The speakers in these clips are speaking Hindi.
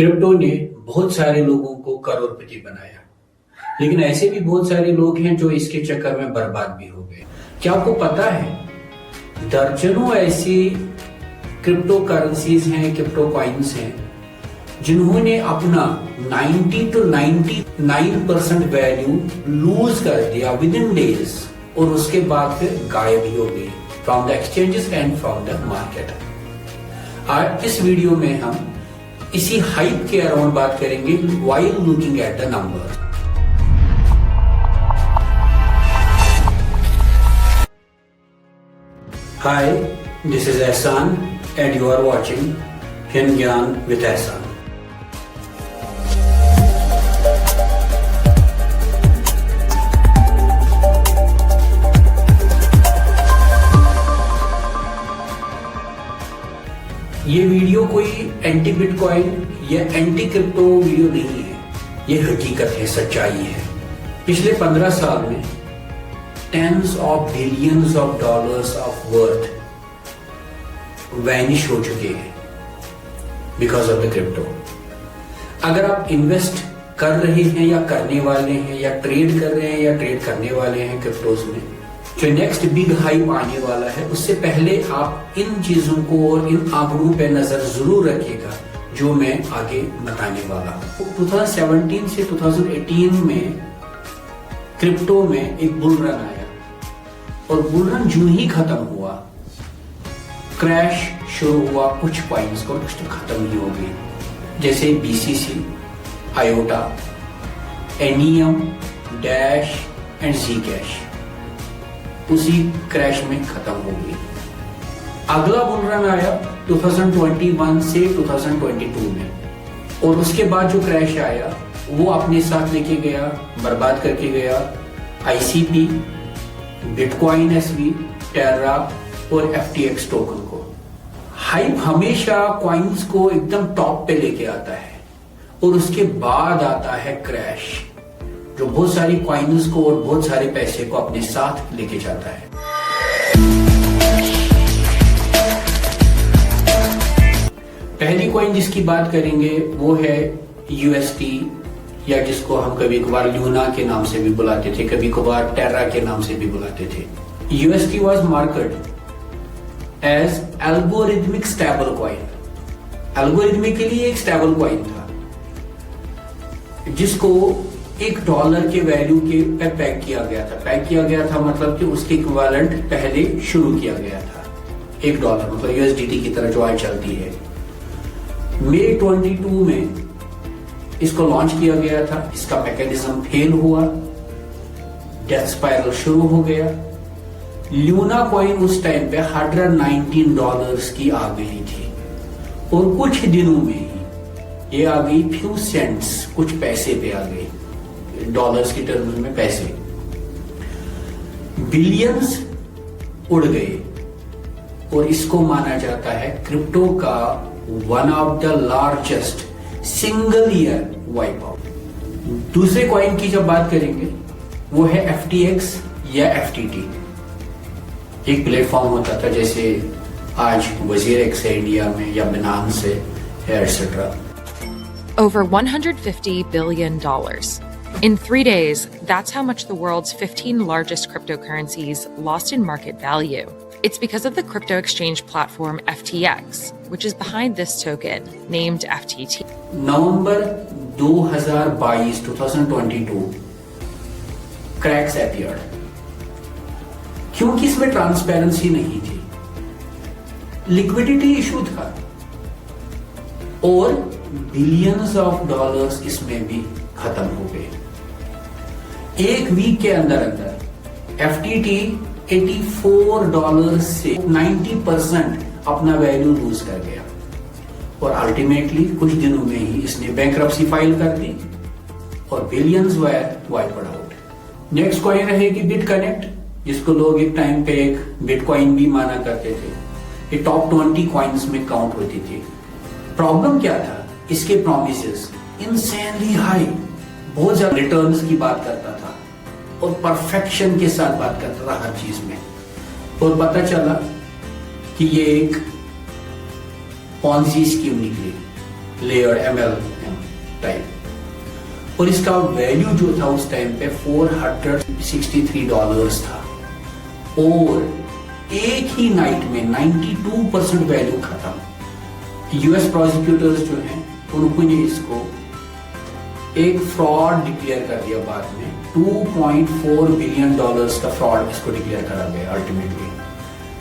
क्रिप्टो ने बहुत सारे लोगों को करोड़पति बनाया, लेकिन ऐसे भी बहुत सारे लोग हैं जो इसके चक्कर में बर्बाद भी हो गए। क्या आपको पता है दर्जनों ऐसी क्रिप्टो करेंसीज हैं, क्रिप्टो कॉइन्स हैं जिन्होंने अपना 90 to 99% वैल्यू लूज कर दिया विद इन डेज और उसके बाद फिर गायब ही हो गई from the exchanges and from the market. आज इस वीडियो में हम इसी हाइप के अराउंड बात करेंगे while looking at the numbers. Hi, this is Ehsan and you are watching Hin Gyan with Ehsan. ये वीडियो कोई एंटी बिटकॉइन या एंटी क्रिप्टो वीडियो नहीं है, ये हकीकत है, सच्चाई है। पिछले 15 साल में tens of billions of dollars of worth vanish हो चुके हैं बिकॉज ऑफ द क्रिप्टो। अगर आप इन्वेस्ट कर रहे हैं या करने वाले हैं या ट्रेड कर रहे हैं या ट्रेड करने वाले हैं क्रिप्टोज में, जो नेक्स्ट बिग हाइप आने वाला है, उससे पहले आप इन चीजों को और इन आंकड़ों पे नजर जरूर रखिएगा जो मैं आगे बताने वाला हूं। 2017 से 2018 में क्रिप्टो में एक बुल रन आया और बुल रन जो ही खत्म हुआ, क्रैश शुरू हुआ, कुछ कॉइन्स को कुछ तो खत्म ही हो गई, जैसे BCC, आयोटा, एनियम, डैश एंड Zcash उसी क्रैश में खत्म हो गई। अगला बुल रन आया 2021 से 2022 में और उसके बाद जो क्रैश आया वो अपने साथ लेके गया, बर्बाद करके गया ICP, बिटकॉइन SV, टेरा और FTX टोकन को। हाइप हमेशा कॉइन्स को एकदम टॉप पे लेके आता है और उसके बाद आता है क्रैश, जो बहुत सारी कॉइन्स को और बहुत सारे पैसे को अपने साथ लेके जाता है। पहली कॉइन जिसकी बात करेंगे वो है UST, या जिसको हम कभी कभार ल्यूना के नाम से भी बुलाते थे, कभी कभार टेरा के नाम से भी बुलाते थे। UST was market as algorithmic stable coin. Algorithmically एक स्टेबल कॉइन था जिसको $1 के वैल्यू के पे पैक किया गया था। पैक किया गया था मतलब कि उसके इक्विवेलेंट पहले शुरू किया गया था। $1 मतलब USDT की तरह जो आज चलती है। मई 22 में इसको लॉन्च किया गया था। इसका मैकेनिज्म फेल हुआ, डेथ स्पाइरल शुरू हो गया। ल्यूना कॉइन उस टाइम पे $119 की आ गई थी और कुछ दिनों में ही ये आ गई फ्यू सेंट्स, कुछ पैसे पे आ गई, डॉलर्स की टर्म्स में पैसे। बिलियंस उड़ गए और इसको माना जाता है क्रिप्टो का one of the largest single year wipe out. दूसरे कॉइन की जब बात करेंगे वो है FTX या FTT। एक प्लेटफॉर्म होता था जैसे आज WazirX है इंडिया में, या Binance है, etcetera. Over $150 billion. In 3 days, that's how much the world's 15 largest cryptocurrencies lost in market value. It's because of the crypto exchange platform FTX, which is behind this token, named FTT. November 2022 cracks appeared, क्योंकि इसमें ट्रांसपेरेंसी नहीं थी, लिक्विडिटी इशू था और बिलियंस ऑफ डॉलर्स इसमें भी खत्म हो गए। एक वीक के अंदर अंदर FTT $84 से 90% अपना वैल्यू लूज कर गया और अल्टीमेटली कुछ दिनों में ही इसने बैंक्रप्सी फाइल कर दी और बिलियंस वर वाइप्ड आउट। नेक्स्ट कॉइन रहेगी बिटकनेक्ट, जिसको लोग एक टाइम पे एक बिटकॉइन भी माना करते थे। ये टॉप 20 कॉइन्स में काउंट होती थी। प्रॉब्लम क्या था? इसके प्रॉमिसेस इनसेनली हाई, बहुत ज्यादा रिटर्न्स की बात करता था और परफेक्शन के साथ बात करता था हर चीज में। और पता चला कि ये एक पॉन्जी स्कीम निकली लेयर ML टाइप, और इसका वैल्यू जो था उस टाइम पे $463 था, और एक ही नाइट में 92% वैल्यू खत्म। यूएस प्रोसिक्यूटर्स जो हैं उन्होंने इसको एक फ्रॉड डिक्लेयर कर दिया बाद में। $2.4 बिलियन का फ्रॉड इसको डिक्लेयर करा गया अल्टीमेटली।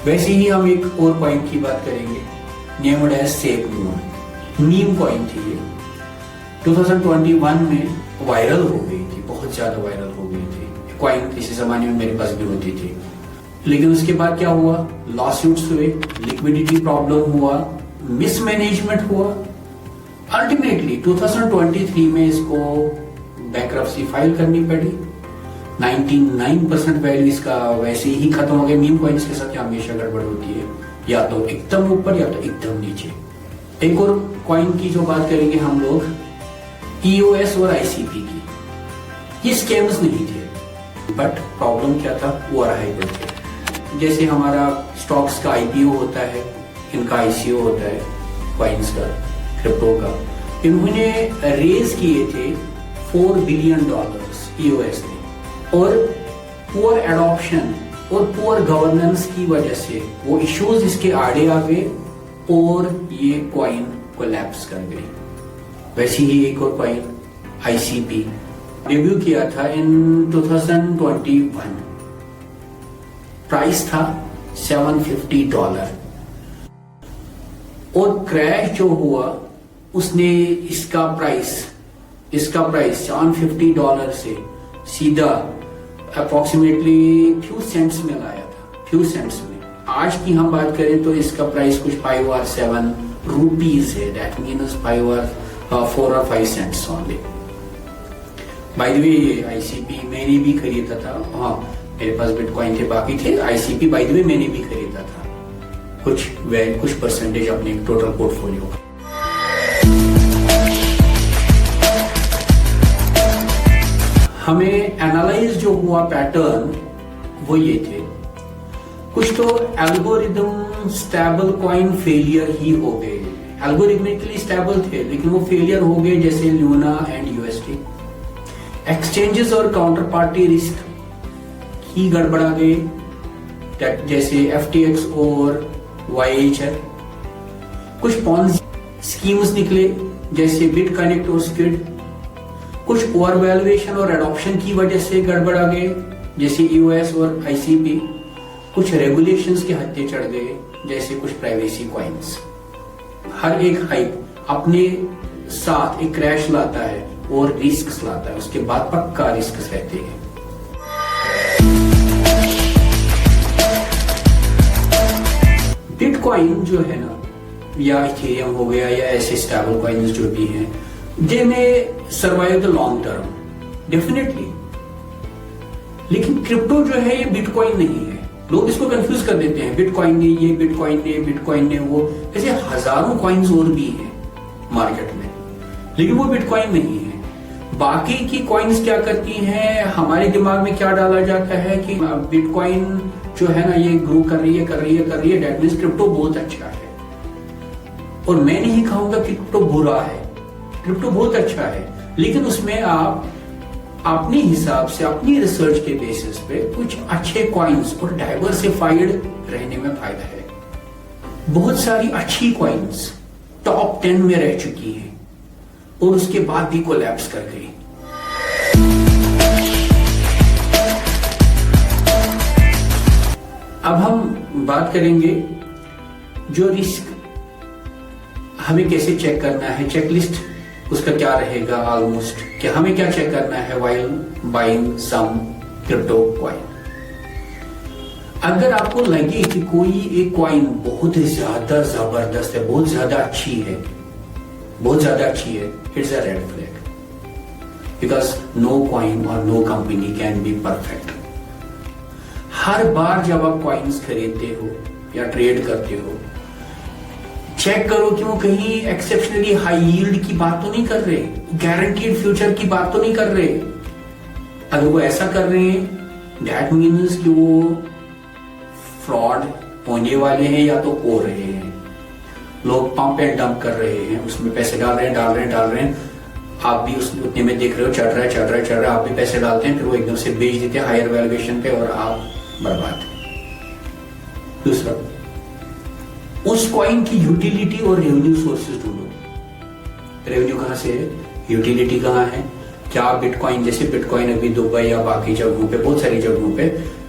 वैसे ही हम एक और कॉइन की बात करेंगे, नेम्ड एज सेक मून। मीम कॉइन थी ये, 2021 में वायरल हो गई थी, बहुत ज्यादा वायरल हो गई थी। कॉइन किसी जमाने में मेरे पास भी होती थी, लेकिन उसके बाद क्या हुआ, लॉसूट्स हुए, लिक्विडिटी प्रॉब्लम हुआ, मिसमैनेजमेंट हुआ। अल्टीमेटली 2023 में इसको बैंक्रप्सी फाइल करनी पड़ी। 99% वैल्यू इसका वैसे ही खत्म हो गया। मीम कॉइन्स के साथ हमेशा गड़बड़ होती है, या तो एकदम ऊपर या तो एकदम नीचे। एक और कॉइन की जो बात करेंगे हम लोग, EOS और ICP की। ये स्कैम्स नहीं थे, बट प्रॉब्लम क्या था, वो हाइब्रिड थे। जैसे हमारा स्टॉक्स का IPO होता है, इनका ICO होता है, कॉइन्स का, क्रिप्टो का। इन्होंने रेज किए थे $4 बिलियन EOS ने, और पुअर एडॉप्शन और पुअर गवर्नेंस की वजह से वो इश्यूज इसके आड़े आ गए और ये कॉइन कोलैप्स कर गई। वैसे ही एक और कॉइन ICP डेब्यू किया था इन 2021, प्राइस था $750, और क्रैश जो हुआ उसने इसका प्राइस $750 से सीधा अप्रोक्सीमेटली फ्यू सेंट्स में लाया था, फ्यू सेंट्स में। आज की हम बात करें तो इसका प्राइस कुछ 5 or 7 रुपीज है, that means 4 or 5 cents only. By the way ICP मैंने भी खरीदा था, हाँ मेरे पास बिटकॉइन थे, बाकी थे। ICP बाय द वे मैंने भी खरीदा था, कुछ परसेंटेज अपने टोटल पोर्टफोलियो का। हमें एनालाइज जो हुआ पैटर्न वो ये थे, कुछ तो एल्गोरिदम स्टेबल कॉइन फेलियर ही हो गए। एल्गोरिथमिकली स्टेबल थे लेकिन वो फेलियर हो गए, जैसे लूना एंड USD। एक्सचेंजेस और काउंटर पार्टी रिस्क ही गड़बड़ा गए, जैसे FTX और YHR। कुछ पॉन्जी स्कीम्स निकले, जैसे बिट कनेक्ट और स्किड। कुछ ओवर वैल्यूएशन और एडॉप्शन की वजह से गड़बड़ा गए, जैसे EOS और ICP। कुछ रेगुलेशंस के हत्थे चढ़ गए, जैसे कुछ प्राइवेसी कॉइन्स। हर एक हाइप अपने साथ एक क्रैश लाता है और रिस्क लाता है, उसके बाद पक्का रिस्क रहते हैं। बिटकॉइन जो है ना, या इथेरियम हो गया, या ऐसे स्टेबल कॉइन्स जो भी हैं, दे में survive the long term definitely. लेकिन क्रिप्टो जो है ये बिटकॉइन नहीं है। लोग इसको कंफ्यूज कर देते हैं, बिटकॉइन ने ये, बिटकॉइन ने वो। ऐसे हजारों कॉइन्स और भी हैं मार्केट में, लेकिन वो बिटकॉइन नहीं है। बाकी की कॉइन्स क्या करती हैं, हमारे दिमाग में क्या डाला जाता है कि बिटकॉइन जो है ना ये ग्रो कर रही है, दैट मींस क्रिप्टो बहुत अच्छा है। और मैं नहीं कहूंगा कि क्रिप्टो बुरा है, क्रिप्टो बहुत अच्छा है, लेकिन उसमें आप अपने हिसाब से, अपनी रिसर्च के बेसिस पे कुछ अच्छे कॉइन्स और डाइवर्सिफाइड रहने में फायदा है। बहुत सारी अच्छी कॉइन्स टॉप 10 में रह चुकी हैं और उसके बाद भी कोलैप्स कर गई। अब हम बात करेंगे जो रिस्क हमें कैसे चेक करना है, चेकलिस्ट उसका क्या रहेगा ऑलमोस्ट, कि हमें क्या चेक करना है while buying some crypto coin. अगर आपको लगे कि कोई एक कॉइन बहुत ज्यादा जबरदस्त है, बहुत ज्यादा अच्छी है, it's a red flag, because no coin और no company can be perfect. हर बार जब आप कॉइन्स खरीदते हो या ट्रेड करते हो, चेक करो कि वो कहीं एक्सेप्शनली हाई यील्ड की बात तो नहीं कर रहे, गारंटीड फ्यूचर की बात तो नहीं कर रहे। अगर वो ऐसा कर रहे हैं, दैट मीन्स कि वो फ्रॉड होने वाले हैं या तो हो रहे हैं। लोग पंप एंड डंप कर रहे हैं, उसमें पैसे डाल रहे हैं, आप भी उस उतने में देख रहे हो, चढ़ रहा है, आप भी पैसे डालते हैं, फिर वो एकदम से बेच देते हैं हायर वैल्यूएशन पे और आप बर्बाद। दूसरा, उस कॉइन की यूटिलिटी और रेवेन्यू सोर्सेज ढूंढो। रेवेन्यू कहां से है, यूटिलिटी कहां है, क्या बिटकॉइन, जैसे बिटकॉइन अभी दुबई या बाकी जगहों पे, बहुत सारी जगहों पे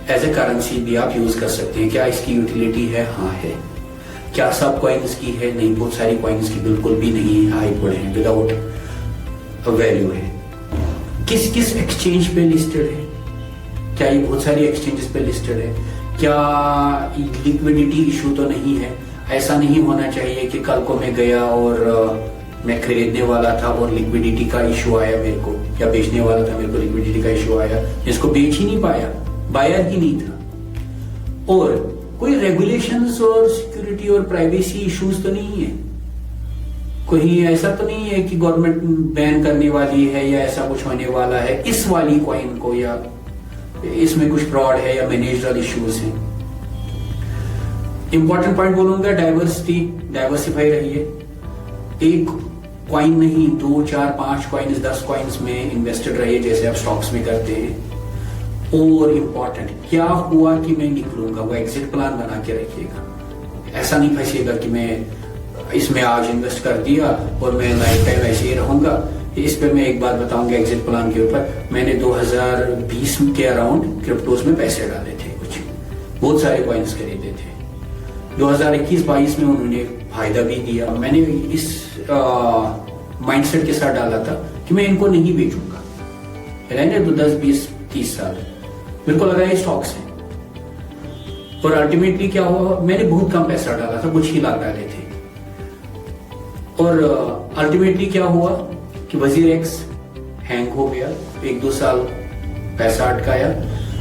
एज ए करेंसी भी आप यूज कर सकते हैं, क्या इसकी यूटिलिटी है, हाँ है। क्या सब कॉइन्स की है, नहीं, बहुत सारी कॉइन्स की बिल्कुल भी नहीं है, हाइब्रिड है, विदाउट वैल्यू है। किस किस एक्सचेंज पे लिस्टेड है, क्या ये बहुत सारी एक्सचेंजेस पे लिस्टेड है, क्या लिक्विडिटी इशू तो नहीं है। ऐसा नहीं होना चाहिए कि कल को मैं गया और मैं खरीदने वाला था और लिक्विडिटी का इशू आया मेरे को, या बेचने वाला था, मेरे को लिक्विडिटी का इशू आया, इसको बेच ही नहीं पाया, बायर ही नहीं था। और कोई रेगुलेशंस और सिक्योरिटी और प्राइवेसी इश्यूज तो नहीं है, कोई ऐसा तो नहीं है कि गवर्नमेंट बैन करने वाली है या ऐसा कुछ होने वाला है इस वाली कॉइन को, या इसमें कुछ फ्रॉड है या मैनेजरल इश्यूज हैं। इंपॉर्टेंट पॉइंट बोलूंगा, डाइवर्सिटी, डाइवर्सिफाई रहिए। एक कॉइन नहीं, 2, 4, 5 कॉइन्स, 10 कॉइन्स में इन्वेस्टेड रहिए जैसे आप स्टॉक्स में करते हैं। और इम्पोर्टेंट, क्या हुआ कि मैं निकलूंगा, वो एग्जिट प्लान बना के रखिएगा। ऐसा नहीं फंसिएगा कि मैं इसमें आज इन्वेस्ट कर दिया और मैं लाइफ टाइम ऐसे ही रहूंगा। इस पे मैं एक बात बताऊंगा एग्जिट प्लान के ऊपर। मैंने 2020 के अराउंड क्रिप्टोज में पैसे डाले थे, कुछ बहुत सारे कॉइन्स खरीदे थे। 2021-22 में उन्होंने फायदा भी दिया। मैंने इस माइंडसेट के साथ डाला था कि मैं इनको नहीं बेचूंगा, रहने दो 10, 20, 30 साल। मेरे को लगा ये स्टॉक्स हैं। और अल्टीमेटली क्या हुआ, मैंने बहुत कम पैसा डाला था, कुछ ही लाख डाले थे। और अल्टीमेटली क्या हुआ कि वजीर एक्स हैंग हो गया, 1-2 साल पैसा अटकाया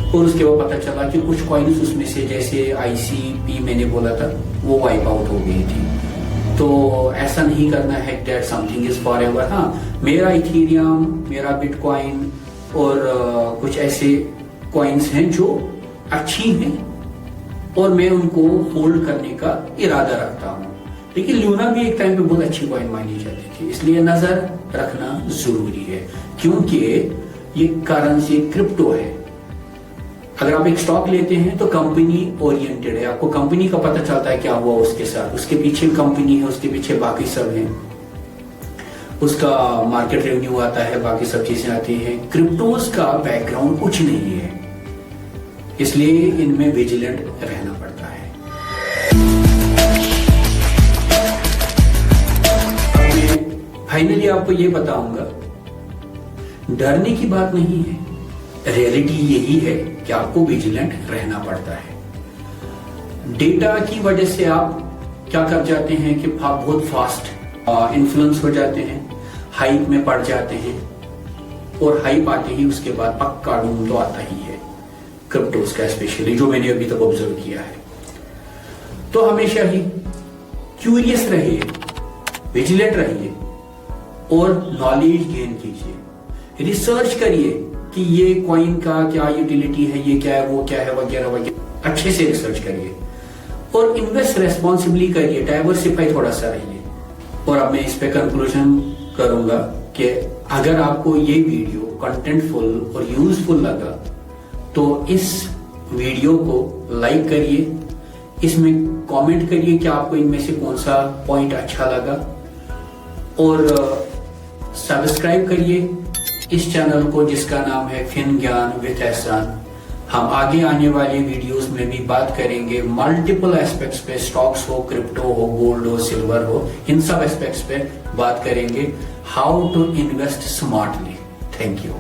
और उसके बाद पता चला कि कुछ कॉइन्स उसमें से, जैसे ICP मैंने बोला था, वो वाइप आउट हो गई थी। तो ऐसा नहीं करना है that something is for ever. हाँ, मेरा इथेरियम, मेरा बिटकॉइन और कुछ ऐसे कॉइन्स हैं जो अच्छी हैं और मैं उनको होल्ड करने का इरादा रखता हूँ। लेकिन ल्यूना भी एक टाइम पे बहुत अच्छी कॉइन मानी जाती थी, इसलिए नजर रखना जरूरी है, क्योंकि ये करेंसी क्रिप्टो है। अगर आप एक स्टॉक लेते हैं तो कंपनी ओरिएंटेड है, आपको कंपनी का पता चलता है क्या हुआ उसके साथ, उसके पीछे कंपनी है, उसके पीछे बाकी सब है, उसका मार्केट रेवेन्यू आता है, बाकी सब चीजें आती हैं। क्रिप्टोज का बैकग्राउंड कुछ नहीं है, इसलिए इनमें विजिलेंट रहना पड़ता है। फाइनली आपको ये बताऊंगा, डरने की बात नहीं है, रियलिटी यही है कि आपको विजिलेंट रहना पड़ता है। डेटा की वजह से आप क्या कर जाते हैं कि आप बहुत फास्ट इन्फ्लुएंस हो जाते हैं, हाइप में पड़ जाते हैं, और हाइप आते ही उसके बाद पक्का डूम तो आता ही है क्रिप्टोज का, स्पेशली जो मैंने अभी तक ऑब्जर्व किया है। तो हमेशा ही क्यूरियस रहिए, विजिलेंट रहिए और नॉलेज गेन कीजिए, रिसर्च करिए कि ये कॉइन का क्या यूटिलिटी है, ये क्या है, वो क्या है, वगैरह वगैरह। अच्छे से रिसर्च करिए और इन्वेस्ट रेस्पॉन्सिबली करिए, डाइवर्सिफाई थोड़ा सा रहिए। और अब मैं इस पे कंक्लूजन करूंगा कि अगर आपको ये वीडियो कंटेंटफुल और यूजफुल लगा तो इस वीडियो को लाइक करिए, इसमें कमेंट करिए कि आपको इनमें से कौन सा पॉइंट अच्छा लगा, और सब्सक्राइब करिए इस चैनल को जिसका नाम है फिन ज्ञान विद एहसान। हम आगे आने वाले वीडियोस में भी बात करेंगे मल्टीपल एस्पेक्ट्स पे, स्टॉक्स हो, क्रिप्टो हो, गोल्ड हो, सिल्वर हो, इन सब एस्पेक्ट्स पे बात करेंगे, how to invest smartly. Thank you.